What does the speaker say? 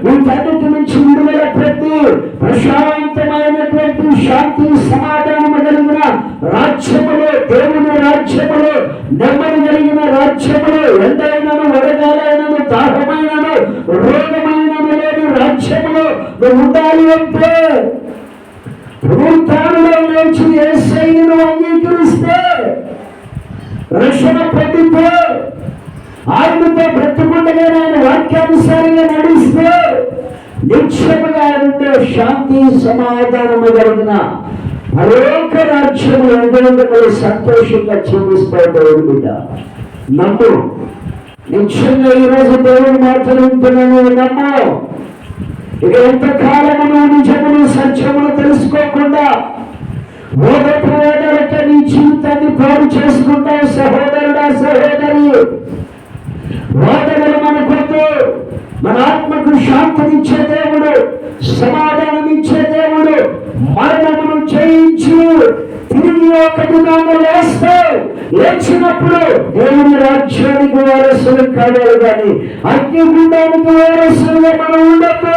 వీటన్నిటి నుంచి విడుదల పెట్టి ప్రశాంతమైనటువంటి శాంతి సమాధానం కలిగిన రాజ్యములో, దేవుని రాజ్యములో, నెమ్మది కలిగిన రాజ్యములో, ఎంతైనాను వడగాలైనను దాహమైనను రోగమైనను లేని రాజ్యములో నువ్వు ఉండాలి అంటే పునరుత్థానంలో లేచి యేసయ్యను అంగీకరిస్తే, రక్షణ పొందితే, ఆయనతో బ్రతుకుండగా ఆయన వాక్యానుసారంగా నడిస్తే నిశ్చయముగా ఆయనతో శాంతి సమాధానము కలిగిన అనేక రాజ్యములు అందరూ సంతోషంగా జీవిస్తాడు. దేవుడి బిడ్డ నమ్ము. నిశ్చయంగా ఈరోజు దేవుని మాటలు వింటున్నాను, నమ్ము. ఇక ఎంతకాలమును నిజమును సత్యమును తెలుసుకోకుండా ఓదపోదలతో నీ జీవితాన్ని పాడు చేసుకుంటావు సహోదరుడా, సహోదరి. వాదనలు మనకొద్దు. మన ఆత్మకు శాంతినిచ్చే దేవుడు, సమాధానం ఇచ్చే దేవుడు, మరణమును జయించి తిరిగి ఒక దినాన్ని లేస్తావు. లేచినప్పుడు దేవుని రాజ్యానికి వారసులు కావాలి, కానీ అగ్నిగుండానికి వారసులుగా మనం ఉండదు.